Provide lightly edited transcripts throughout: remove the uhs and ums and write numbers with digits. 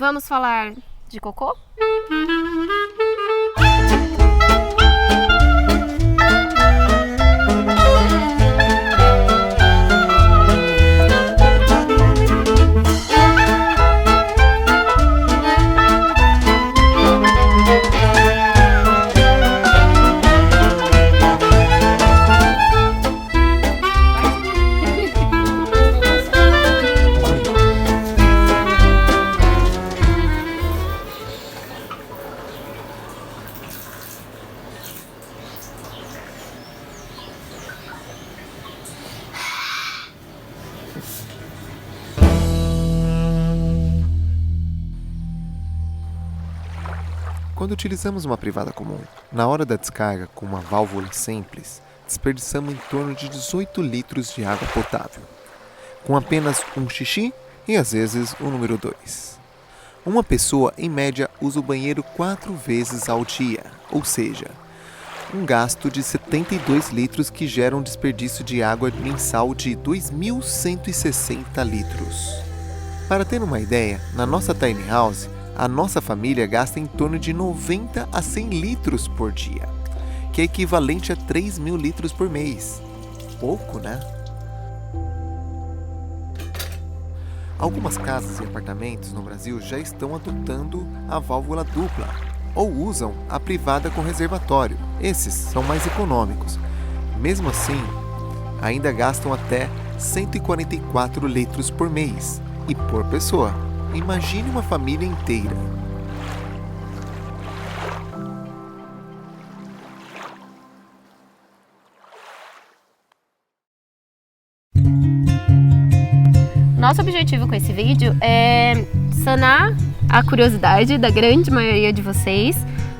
Vamos falar de cocô? Quando utilizamos uma privada comum, na hora da descarga com uma válvula simples, desperdiçamos em torno de 18 litros de água potável, com apenas um xixi e às vezes o número 2. Uma pessoa, em média, usa o banheiro 4 vezes ao dia, ou seja, um gasto de 72 litros que gera um desperdício de água mensal de 2.160 litros. Para ter uma ideia, na nossa tiny house, a nossa família gasta em torno de 90 a 100 litros por dia, que é equivalente a 3.000 litros por mês. Pouco, né? Algumas casas e apartamentos no Brasil já estão adotando a válvula dupla ou usam a privada com reservatório. Esses são mais econômicos. Mesmo assim, ainda gastam até 144 litros por mês e por pessoa. Imagine uma família inteira. Nosso objetivo com esse vídeo é sanar a curiosidade da grande maioria de vocês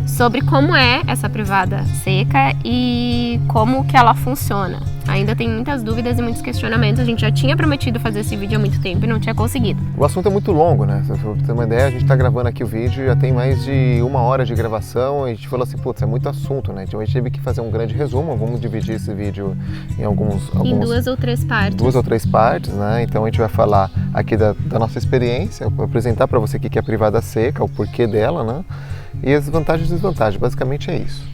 sobre como é essa privada seca e como que ela funciona. Ainda tem muitas dúvidas e muitos questionamentos. A gente já tinha prometido fazer esse vídeo há muito tempo e não tinha conseguido. O assunto é muito longo, né? Pra você ter uma ideia, a gente está gravando aqui o vídeo, já tem mais de 1 hora de gravação e a gente falou assim, putz, é muito assunto, né? Então a gente teve que fazer um grande resumo. Vamos dividir esse vídeo em em 2 ou 3 partes. 2 ou 3 partes, né? Então a gente vai falar aqui da nossa experiência, apresentar para você o que é a privada seca, o porquê dela, né? E as vantagens e desvantagens, basicamente é isso.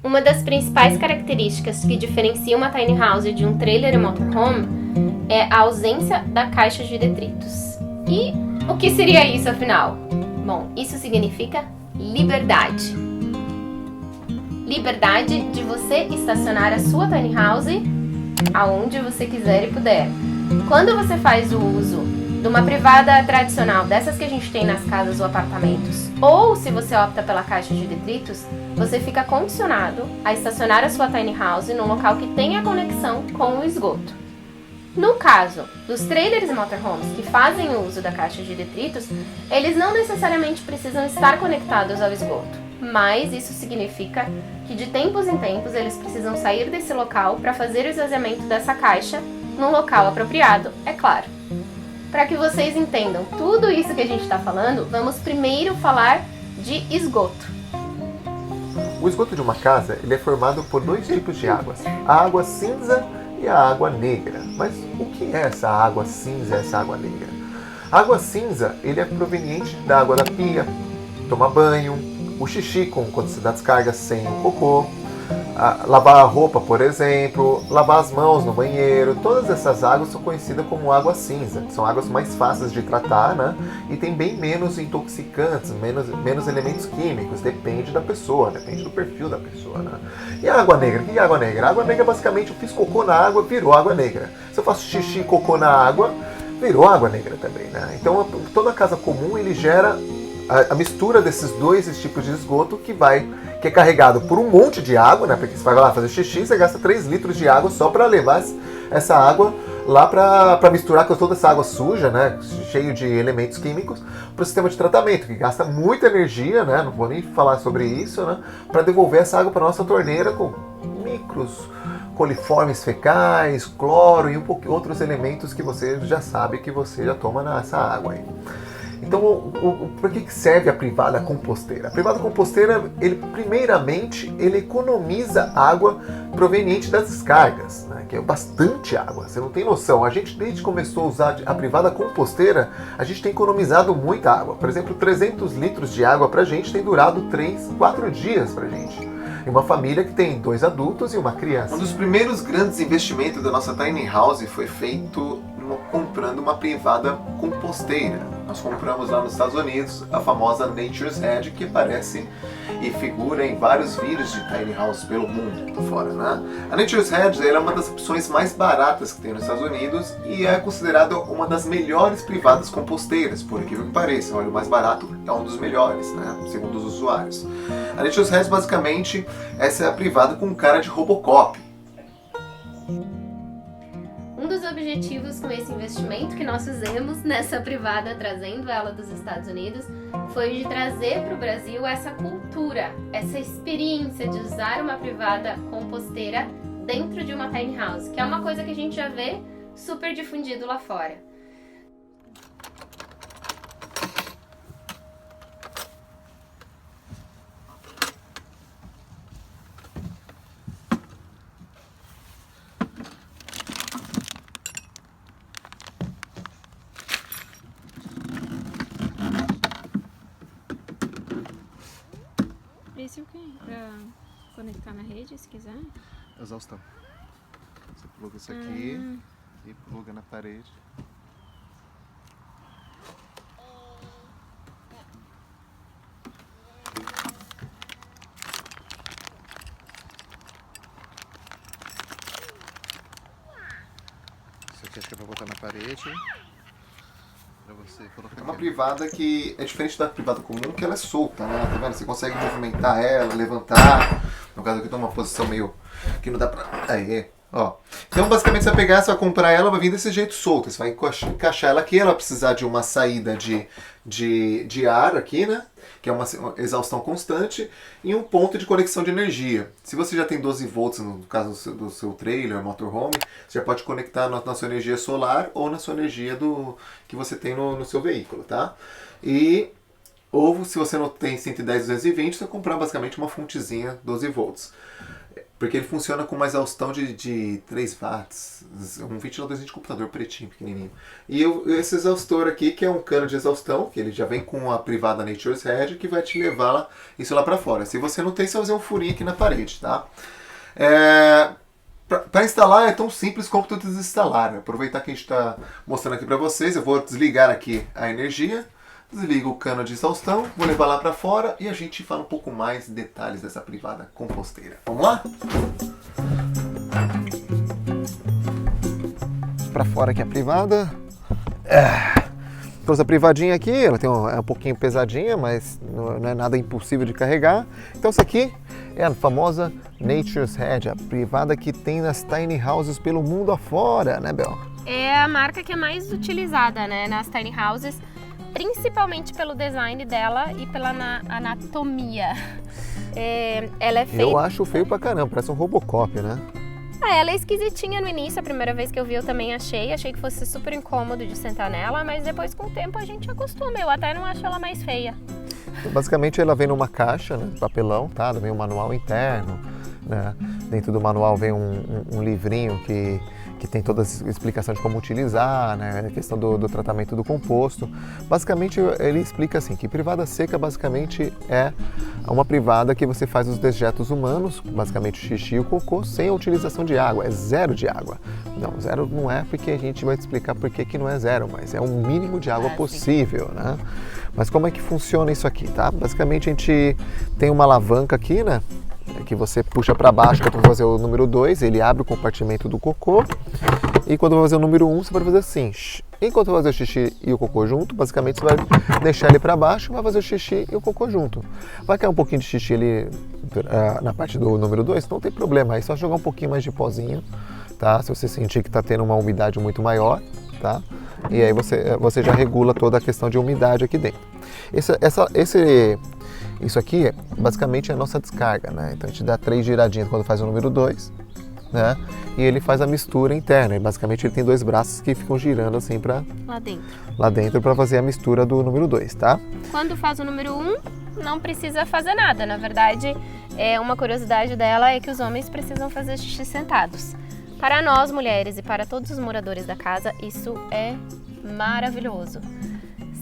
Uma das principais características que diferencia uma tiny house de um trailer e motorhome é a ausência da caixa de detritos. E o que seria isso, afinal? Bom, isso significa liberdade. Liberdade de você estacionar a sua tiny house aonde você quiser e puder. Quando você faz o uso de uma privada tradicional, dessas que a gente tem nas casas ou apartamentos, ou se você opta pela caixa de detritos, você fica condicionado a estacionar a sua tiny house num local que tenha conexão com o esgoto. No caso dos trailers e motorhomes que fazem o uso da caixa de detritos, eles não necessariamente precisam estar conectados ao esgoto, mas isso significa que de tempos em tempos eles precisam sair desse local para fazer o esvaziamento dessa caixa num local apropriado, é claro. Para que vocês entendam tudo isso que a gente está falando, vamos primeiro falar de esgoto. O esgoto de uma casa ele é formado por 2 tipos de águas, a água cinza e a água negra. Mas o que é essa água cinza e essa água negra? A água cinza ele é proveniente da água da pia, tomar banho, o xixi quando se dá descarga sem o cocô, lavar a roupa, por exemplo, lavar as mãos no banheiro. Todas essas águas são conhecidas como água cinza, que são águas mais fáceis de tratar, né? E tem bem menos intoxicantes, menos elementos químicos, depende da pessoa, depende do perfil da pessoa, né? E a água negra? O que é a água negra? A água negra basicamente eu fiz cocô na água, virou água negra. Se eu faço xixi e cocô na água, virou água negra também, né? Então toda casa comum ele gera a mistura desses 2 tipos de esgoto que é carregado por um monte de água, né? Porque você vai lá fazer xixi, você gasta 3 litros de água só para levar essa água lá para misturar com toda essa água suja, né? Cheio de elementos químicos, para o sistema de tratamento, que gasta muita energia, né? Não vou nem falar sobre isso, né? Para devolver essa água para nossa torneira com micros coliformes fecais, cloro e outros elementos que você já sabe que você já toma nessa água aí. Então, por que serve a privada composteira? A privada composteira, primeiramente, ele economiza água proveniente das descargas, né? Que é bastante água, você não tem noção. A gente, desde que começou a usar a privada composteira, a gente tem economizado muita água. Por exemplo, 300 litros de água pra gente tem durado 3, 4 dias pra gente. Em uma família que tem 2 adultos e uma criança. Um dos primeiros grandes investimentos da nossa tiny house foi feito comprando uma privada composteira. Nós compramos lá nos Estados Unidos a famosa Nature's Edge, que aparece e figura em vários vídeos de tiny house pelo mundo fora, né? A Nature's Edge é uma das opções mais baratas que tem nos Estados Unidos e é considerada uma das melhores privadas composteiras, por incrível que pareça. Olha, o mais barato é um dos melhores, né? Segundo os usuários. A Nature's Edge, basicamente, essa é a privada com cara de Robocop. Um dos objetivos com esse investimento que nós fizemos nessa privada, trazendo ela dos Estados Unidos, foi de trazer para o Brasil essa cultura, essa experiência de usar uma privada composteira dentro de uma tiny house, que é uma coisa que a gente já vê super difundido lá fora. Esse é o quê? Pra conectar na rede, se quiser? Exaustão. Você pluga isso aqui e pluga na parede. Isso aqui acho que é pra botar na parede. Pra você colocar. É uma privada que é diferente da privada comum, que ela é solta, né? Tá vendo? Você consegue movimentar ela, levantar. No caso aqui, tá uma posição meio que não dá pra. Aí, ó. Então, basicamente, você vai pegar, você vai comprar ela, vai vir desse jeito solta. Você vai encaixar ela aqui, ela vai precisar de uma saída de ar aqui, né? Que é uma exaustão constante, e um ponto de conexão de energia. Se você já tem 12 volts, no caso do seu trailer, motorhome, você já pode conectar na sua energia solar ou na sua energia que você tem no seu veículo, tá? Ou se você não tem 110, 220, você vai comprar basicamente uma fontezinha 12 volts. Porque ele funciona com uma exaustão de 3 watts, um ventiladorzinho de computador pretinho, pequenininho. E esse exaustor aqui, que é um cano de exaustão, que ele já vem com a privada Nature's Edge, que vai te levar isso lá pra fora. Se você não tem, você vai fazer um furinho aqui na parede, tá? Para instalar é tão simples quanto desinstalar. Aproveitar que a gente está mostrando aqui para vocês, eu vou desligar aqui a energia. Desligo o cano de exaustão, vou levar lá para fora e a gente fala um pouco mais detalhes dessa privada composteira. Vamos lá? Para fora aqui a privada. Trouxe a privadinha aqui, ela é um pouquinho pesadinha, mas não é nada impossível de carregar. Então essa aqui é a famosa Nature's Edge, a privada que tem nas tiny houses pelo mundo afora, né, Bel? É a marca que é mais utilizada, né, nas tiny houses, principalmente pelo design dela e pela anatomia. Ela é feita... Eu acho feio pra caramba, parece um Robocop, né? Ela é esquisitinha no início, a primeira vez que eu vi eu também achei que fosse super incômodo de sentar nela, mas depois com o tempo a gente acostuma, eu até não acho ela mais feia. Basicamente ela vem numa caixa, né, de papelão, tá? Vem um manual interno, né? Dentro do manual vem um livrinho que tem toda a explicação de como utilizar, né? A questão do tratamento do composto. Basicamente ele explica assim, que privada seca basicamente é uma privada que você faz os dejetos humanos, basicamente o xixi e o cocô, sem a utilização de água, é zero de água. Não, zero não é porque a gente vai te explicar por que não é zero, mas é o mínimo de água possível, né? Mas como é que funciona isso aqui, tá? Basicamente a gente tem uma alavanca aqui, né? Que você puxa para baixo quando vai fazer o número 2, ele abre o compartimento do cocô. E quando vai fazer o número 1, você vai fazer assim. Enquanto vai fazer o xixi e o cocô junto, basicamente você vai deixar ele para baixo e vai fazer o xixi e o cocô junto. Vai cair um pouquinho de xixi ali na parte do número 2, não tem problema. Aí é só jogar um pouquinho mais de pozinho, tá? Se você sentir que está tendo uma umidade muito maior, tá? E aí você já regula toda a questão de umidade aqui dentro. Isso aqui basicamente é a nossa descarga, né? Então a gente dá 3 giradinhas quando faz o número 2, né? E ele faz a mistura interna. E basicamente ele tem 2 braços que ficam girando assim lá dentro para fazer a mistura do número 2, tá? Quando faz o número 1, não precisa fazer nada. Na verdade, uma curiosidade dela é que os homens precisam fazer xixi sentados. Para nós, mulheres, e para todos os moradores da casa, isso é maravilhoso.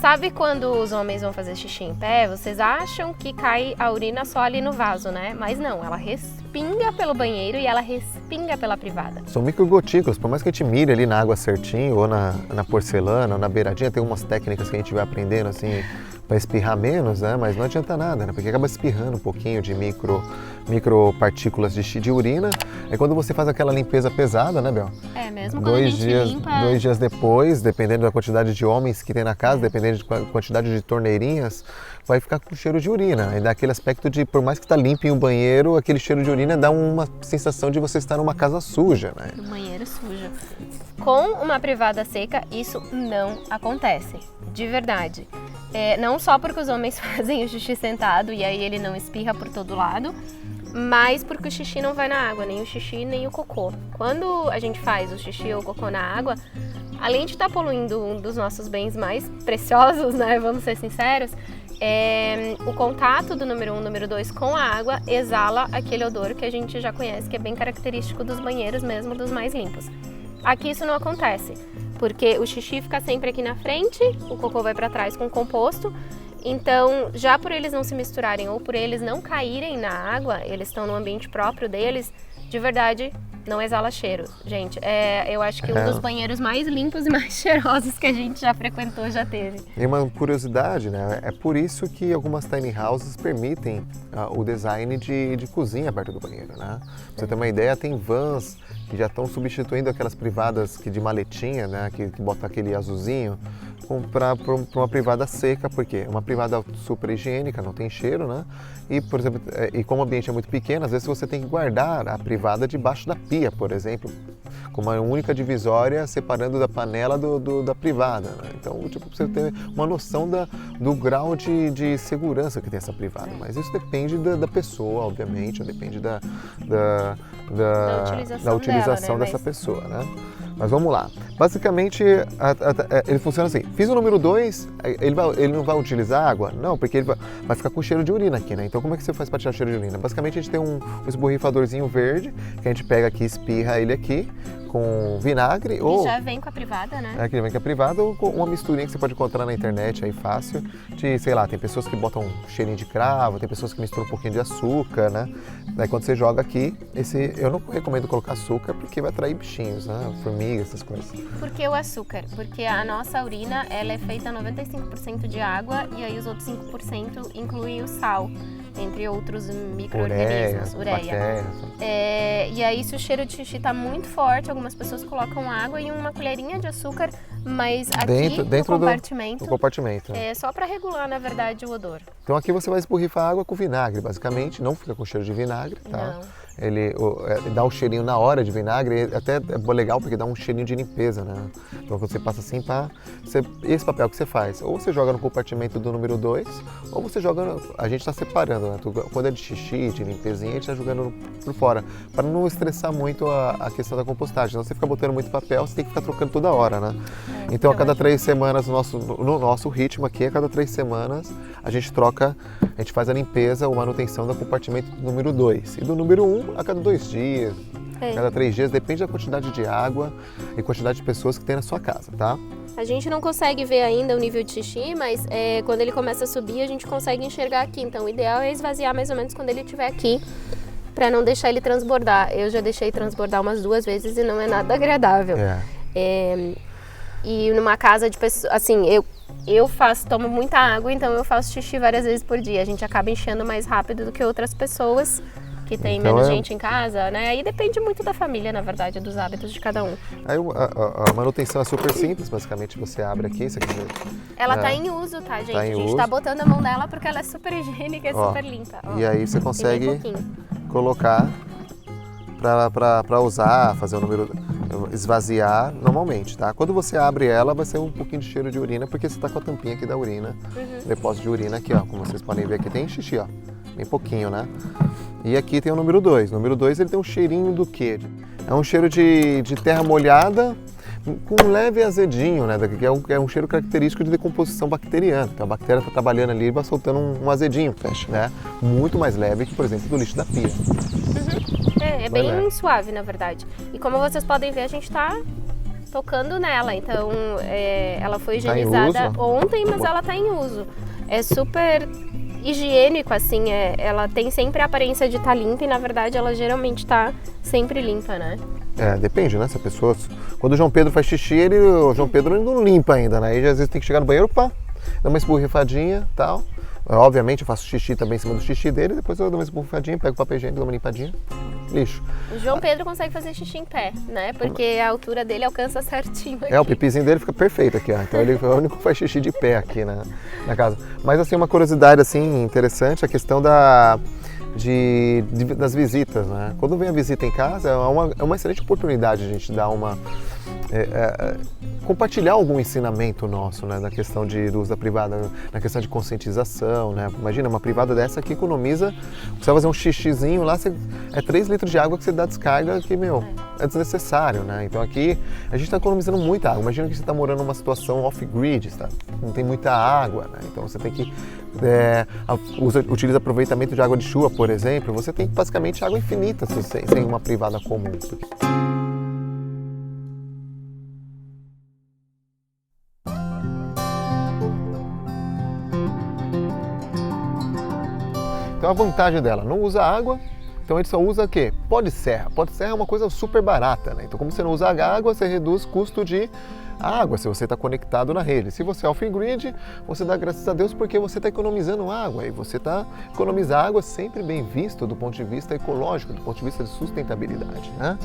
Sabe quando os homens vão fazer xixi em pé, vocês acham que cai a urina só ali no vaso, né? Mas não, ela respinga pelo banheiro e ela respinga pela privada. São microgotículas, por mais que a gente mire ali na água certinho, ou na porcelana, ou na beiradinha, tem umas técnicas que a gente vai aprendendo assim, para espirrar menos, né? Mas não adianta nada, né? Porque acaba espirrando um pouquinho de micropartículas de urina. É quando você faz aquela limpeza pesada, né, Bel? Mesmo quando a gente limpa... 2 dias depois, dependendo da quantidade de homens que tem na casa, dependendo da quantidade de torneirinhas, vai ficar com cheiro de urina. E dá aquele aspecto de, por mais que está limpinho o banheiro, aquele cheiro de urina dá uma sensação de você estar numa casa suja, né? O banheiro sujo. Com uma privada seca, isso não acontece, de verdade. Não só porque os homens fazem o xixi sentado e aí ele não espirra por todo lado, mas porque o xixi não vai na água, nem o xixi nem o cocô. Quando a gente faz o xixi ou o cocô na água, além de estar poluindo um dos nossos bens mais preciosos, né, vamos ser sinceros, o contato do número 1 e número 2 com a água exala aquele odor que a gente já conhece, que é bem característico dos banheiros mesmo, dos mais limpos. Aqui isso não acontece, porque o xixi fica sempre aqui na frente, o cocô vai para trás com o composto. Então, já por eles não se misturarem ou por eles não caírem na água, eles estão no ambiente próprio deles, de verdade, não exala cheiro. Gente, eu acho que um dos banheiros mais limpos e mais cheirosos que a gente já frequentou, já teve. E uma curiosidade, né? É por isso que algumas tiny houses permitem o design de cozinha perto do banheiro, né? Pra você ter uma ideia, tem vans que já estão substituindo aquelas privadas de maletinha, né? Que bota aquele azulzinho, para uma privada seca, porque uma privada super higiênica, não tem cheiro, né? E, por exemplo, como o ambiente é muito pequeno, às vezes você tem que guardar a privada debaixo da pia, por exemplo, com uma única divisória separando da panela da privada, né? Então, tipo, você ter uma noção do grau de segurança que tem essa privada. Mas isso depende da pessoa, obviamente, depende da utilização dela, né? dessa pessoa, né? Mas vamos lá. Basicamente, ele funciona assim. Fiz o número 2, ele não vai utilizar água? Não, porque ele vai ficar com cheiro de urina aqui, né? Então, como é que você faz para tirar o cheiro de urina? Basicamente, a gente tem um esborrifadorzinho verde, que a gente pega aqui e espirra ele aqui com vinagre. E já vem com a privada, né? Que vem com a privada ou com uma misturinha que você pode encontrar na internet aí fácil. De, sei lá, tem pessoas que botam um cheirinho de cravo, tem pessoas que misturam um pouquinho de açúcar, né? Daí quando você joga aqui, eu não recomendo colocar açúcar porque vai atrair bichinhos, né? Formigas, essas coisas. Por que o açúcar? Porque a nossa urina, ela é feita 95% de água e aí os outros 5% inclui o sal, entre outros micro-organismos, ureia. E aí se o cheiro de xixi tá muito forte, algumas pessoas colocam água e uma colherinha de açúcar, mas aqui dentro no compartimento, é só para regular, na verdade, o odor. Então aqui você vai esborrifar água com vinagre, basicamente, não fica com cheiro de vinagre, tá? Não. Ele dá um cheirinho na hora de vinagre, até é legal porque dá um cheirinho de limpeza, né? Então você passa assim esse papel que você faz, ou você joga no compartimento do número 2, ou você joga, a gente está separando, né? Quando é de xixi, de limpezinha, a gente está jogando por fora, para não estressar muito a questão da compostagem. Senão você fica botando muito papel, você tem que ficar trocando toda hora, né? Então a cada 3 semanas, no nosso ritmo aqui, a cada 3 semanas, a gente faz a limpeza ou manutenção do compartimento do número 2. E do número 1, a cada 2 dias, a cada 3 dias, depende da quantidade de água e quantidade de pessoas que tem na sua casa, tá? A gente não consegue ver ainda o nível de xixi, mas quando ele começa a subir, a gente consegue enxergar aqui. Então o ideal é esvaziar mais ou menos quando ele estiver aqui, para não deixar ele transbordar. Eu já deixei transbordar umas 2 vezes e não é nada agradável. E numa casa de pessoas, assim, eu tomo muita água, então eu faço xixi várias vezes por dia. A gente acaba enchendo mais rápido do que outras pessoas que tem menos gente em casa, né? Aí depende muito da família, na verdade, dos hábitos de cada um. Aí a manutenção é super simples, basicamente você abre aqui, você quiser. Ela tá em uso, tá, gente? Tá a gente tá botando a mão nela porque ela é super higiênica, é super limpa. E aí você consegue colocar para usar, fazer o número, esvaziar normalmente, tá? Quando você abre ela, vai ser um pouquinho de cheiro de urina, porque você tá com a tampinha aqui da urina, depósito de urina aqui, ó, como vocês podem ver aqui tem xixi, ó. bem pouquinho, né? E aqui tem o número 2. O número 2 ele tem um cheirinho do quê? É um cheiro de terra molhada com um leve azedinho, né? Que é um cheiro característico de decomposição bacteriana. Então a bactéria está trabalhando ali e vai soltando um azedinho, né? Muito mais leve que, por exemplo, do lixo da pia. É bem suave, na verdade. E como vocês podem ver, a gente está tocando nela. Então, ela foi higienizada ontem, mas ela está em uso. É super higiênico, assim. Ela tem sempre a aparência de estar limpa e, na verdade, ela geralmente está sempre limpa, né? Depende, né? Se a pessoa... Quando o João Pedro faz xixi, o João Pedro ele não limpa ainda, né? Aí às vezes tem que chegar no banheiro, pá, dá uma esborrifadinha e tal. Obviamente eu faço xixi também em cima do xixi dele, depois eu dou uma esborrifadinha, pego o papel higiênico, dou uma limpadinha, lixo. O João Pedro consegue fazer xixi em pé, né? Porque a altura dele alcança certinho aqui. O pipizinho dele fica perfeito aqui, ó. Então ele é o único que faz xixi de pé aqui na casa. Mas assim, uma curiosidade assim interessante, a questão das visitas, né? Quando vem a visita em casa, é uma excelente oportunidade a gente dar compartilhar algum ensinamento nosso, né, na questão do uso da privada, na questão de conscientização, né? Imagina, uma privada dessa que economiza, você vai fazer um xixizinho lá, 3 litros de água que você dá descarga que, é desnecessário, né? Então aqui a gente está economizando muita água. Imagina que você está morando numa situação off-grid, tá? Não tem muita água, né? Então você tem que utiliza aproveitamento de água de chuva, por exemplo, você tem basicamente água infinita sem uma privada comum. Então a vantagem dela, não usa água, então ele só usa o quê? Pó de serra. Pó de serra é uma coisa super barata, né? Então como você não usa água, você reduz o custo de água se você está conectado na rede. Se você é off-grid, você dá graças a Deus porque você está economizando água. E você está economizando água sempre bem visto do ponto de vista ecológico, do ponto de vista de sustentabilidade, né?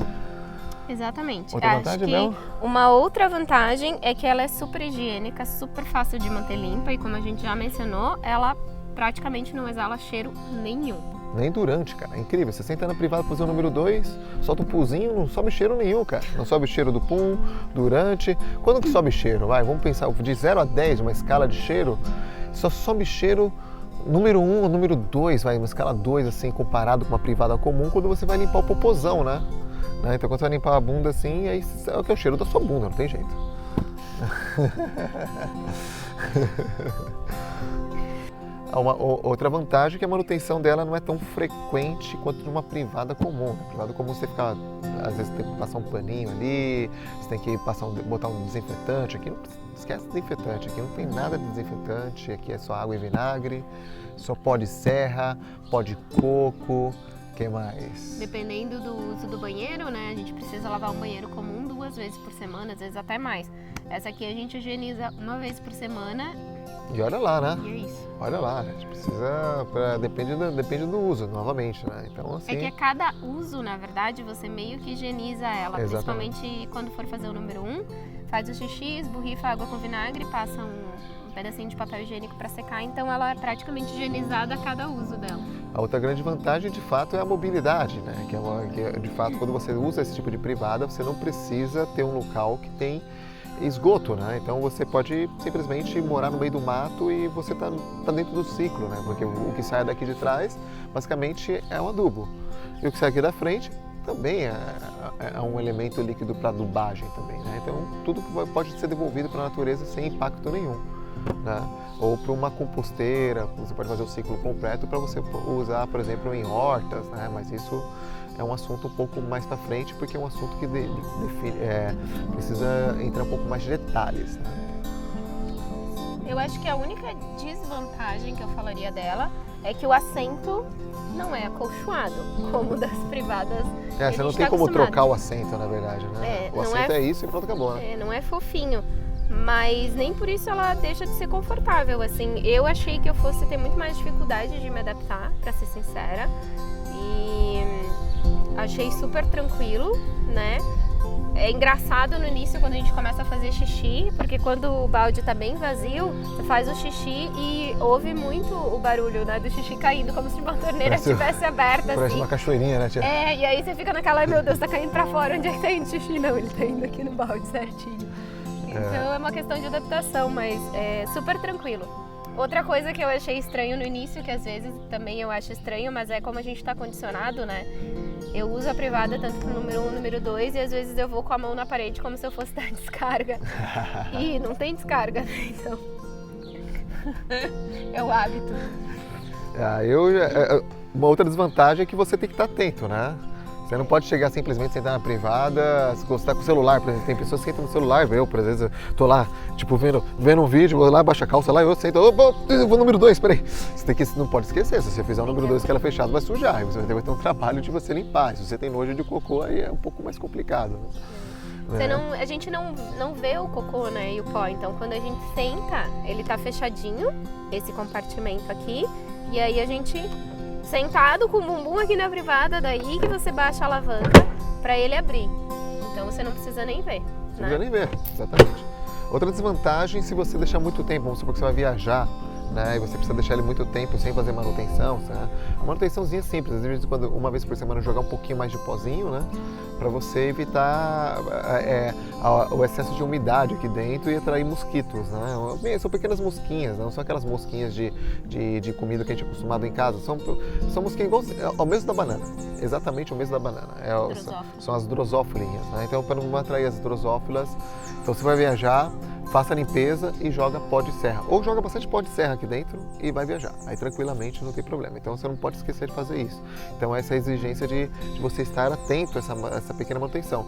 Exatamente. Outra vantagem, Acho Bel? que uma outra vantagem é que ela é super higiênica, super fácil de manter limpa e como a gente já mencionou, ela praticamente não exala cheiro nenhum. Nem durante, cara. É incrível. Você senta na privada pra fazer o número 2, solta um puzinho, não sobe cheiro nenhum, cara. Não sobe cheiro do pum, durante. Quando que sobe cheiro? Vamos pensar, de 0 a 10, uma escala de cheiro, só sobe cheiro número 1 ou número 2, uma escala 2, assim, comparado com uma privada comum, quando você vai limpar o popozão, né? Então quando você vai limpar a bunda assim, aí é o que é o cheiro da sua bunda, não tem jeito. Outra vantagem é que a manutenção dela não é tão frequente quanto numa privada comum. Na privada comum você fica, às vezes tem que passar um paninho ali, você tem que botar um desinfetante. Aqui não esquece desinfetante, aqui não tem nada de desinfetante, aqui é só água e vinagre, só pó de serra, pó de coco, o que mais? Dependendo do uso do banheiro, né, a gente precisa lavar um banheiro comum 2 vezes por semana, às vezes até mais. Essa aqui a gente higieniza 1 vez por semana. E olha lá, né? E é isso. Olha lá, a gente precisa, depende do uso, novamente, né? Então, assim... É que a cada uso, na verdade, você meio que higieniza ela. Exatamente. Principalmente quando for fazer o número 1, faz o xixi, esborrifa água com vinagre, passa um pedacinho de papel higiênico para secar, então ela é praticamente higienizada a cada uso dela. A outra grande vantagem, de fato, é a mobilidade, né? Que de fato, quando você usa esse tipo de privada, você não precisa ter um local que tem esgoto, né? Então você pode simplesmente morar no meio do mato e você tá dentro do ciclo, né? Porque o que sai daqui de trás, basicamente, é um adubo. E o que sai aqui da frente também é um elemento líquido para adubagem também, né? Então tudo pode ser devolvido para a natureza sem impacto nenhum, né? Ou para uma composteira, você pode fazer o ciclo completo para você usar, por exemplo, em hortas, né? Mas isso é um assunto um pouco mais para frente, porque é um assunto que precisa entrar um pouco mais de detalhes, né? Eu acho que a única desvantagem que eu falaria dela é que o assento não é acolchoado, como das privadas. Você não tem como trocar o assento, na verdade, né? O assento é isso e pronto, acabou, né? Não é fofinho, mas nem por isso ela deixa de ser confortável. Assim, eu achei que eu fosse ter muito mais dificuldade de me adaptar, pra ser sincera, e achei super tranquilo, né? É engraçado no início quando a gente começa a fazer xixi, porque quando o balde tá bem vazio, você faz o xixi e ouve muito o barulho, né, do xixi caindo, como se uma torneira estivesse aberta. Parece assim. uma cachoeirinha, né, tia? E aí você fica naquela, ai meu Deus, tá caindo pra fora, onde é que tá indo xixi? Não, ele tá indo aqui no balde certinho. Então é uma questão de adaptação, mas é super tranquilo. Outra coisa que eu achei estranho no início, que às vezes também eu acho estranho, mas é como a gente tá condicionado, né? Eu uso a privada tanto pro número 1, número 2, e às vezes eu vou com a mão na parede como se eu fosse dar descarga. E não tem descarga, né? Então é o hábito. Uma outra desvantagem é que você tem que estar atento, né? Você não pode chegar simplesmente sentar na privada, se você está com o celular, por exemplo, tem pessoas que entram no celular, eu, por exemplo, tô lá, tipo, vendo um vídeo, vou lá, baixo a calça lá, eu sento, eu vou no número 2, peraí. Você não pode esquecer, se você fizer o número 2 que ela é fechada, vai sujar, aí você vai ter um trabalho de você limpar. Se você tem nojo de cocô, aí é um pouco mais complicado. A gente não vê o cocô, né, e o pó, então quando a gente senta, ele tá fechadinho, esse compartimento aqui, e aí a gente... sentado com o bumbum aqui na privada, daí que você baixa a alavanca para ele abrir. Então você não precisa nem ver. Não precisa nem ver, exatamente. Outra desvantagem, se você deixar muito tempo, vamos supor que você vai viajar, né, e você precisa deixar ele muito tempo sem fazer manutenção, né? A manutençãozinha simples, às vezes quando uma vez por semana jogar um pouquinho mais de pozinho, né, para você evitar o excesso de umidade aqui dentro e atrair mosquitos, né? São pequenas mosquinhas, não são aquelas mosquinhas de comida que a gente é acostumado em casa, são mosquinhas igual ao mesmo da banana, exatamente o mesmo da banana. São as drosófilinhas, né? Então para não atrair as drosófilas, então você vai viajar, faça a limpeza e joga pó de serra. Ou joga bastante pó de serra aqui dentro e vai viajar. Aí tranquilamente não tem problema. Então você não pode esquecer de fazer isso. Então essa é a exigência de você estar atento a essa pequena manutenção.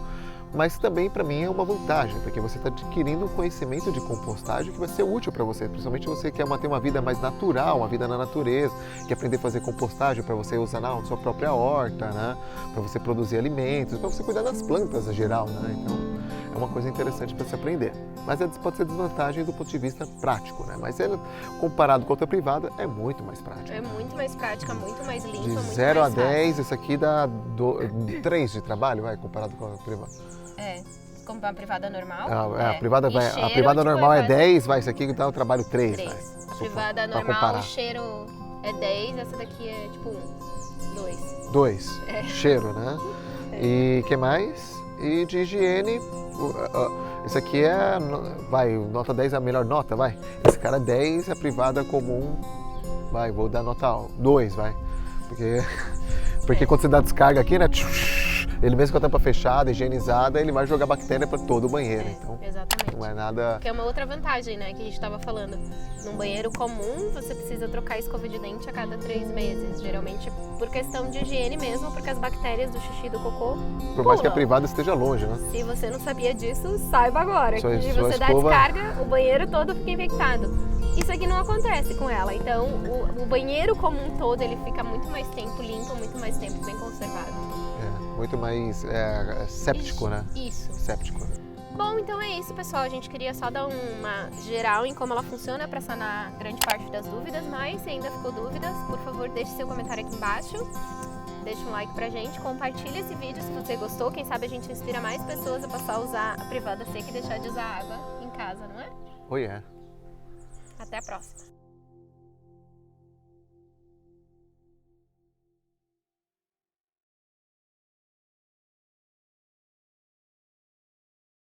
Mas também para mim é uma vantagem, porque você está adquirindo um conhecimento de compostagem que vai ser útil para você. Principalmente você quer ter uma vida mais natural, uma vida na natureza, quer aprender a fazer compostagem para você usar na sua própria horta, né? Para você produzir alimentos, para você cuidar das plantas em geral, né? Então é uma coisa interessante para se aprender. Mas pode ser desvantagem do ponto de vista prático, né? Mas comparado com a outra privada, é muito mais prático. É muito mais prática, muito mais limpa, de muito mais 0 a fácil. 10, isso aqui dá 3 de trabalho, comparado com a privada. Como uma privada normal. A privada normal é 10, isso aqui dá o trabalho 3. A privada normal, o cheiro é 10, essa daqui é tipo 1, 2. Cheiro, né? E o que mais? E de higiene, isso aqui é, nota 10 é a melhor nota, Esse cara é 10, a privada comum, vou dar nota 2, Porque quando você dá descarga aqui, né? Ele mesmo com a tampa fechada, higienizada, ele vai jogar bactéria para todo o banheiro. Então, exatamente. Não é nada... Que é uma outra vantagem, né, que a gente estava falando. Num banheiro comum, você precisa trocar a escova de dente a cada 3 meses. Geralmente por questão de higiene mesmo, porque as bactérias do xixi e do cocô Por mais que a privada esteja longe, né? Se você não sabia disso, saiba agora. Sua que você dá descarga, o banheiro todo fica infectado. Isso aqui não acontece com ela. Então, o banheiro como um todo, ele fica muito mais tempo limpo, muito mais tempo bem conservado. Muito mais séptico, né? Isso. Séptico. Bom, então é isso, pessoal. A gente queria só dar uma geral em como ela funciona para sanar grande parte das dúvidas, mas se ainda ficou dúvidas, por favor, deixe seu comentário aqui embaixo. Deixa um like pra gente, compartilha esse vídeo se você gostou. Quem sabe a gente inspira mais pessoas a passar a usar a privada seca e deixar de usar água em casa, não é? Oh, yeah. Até a próxima.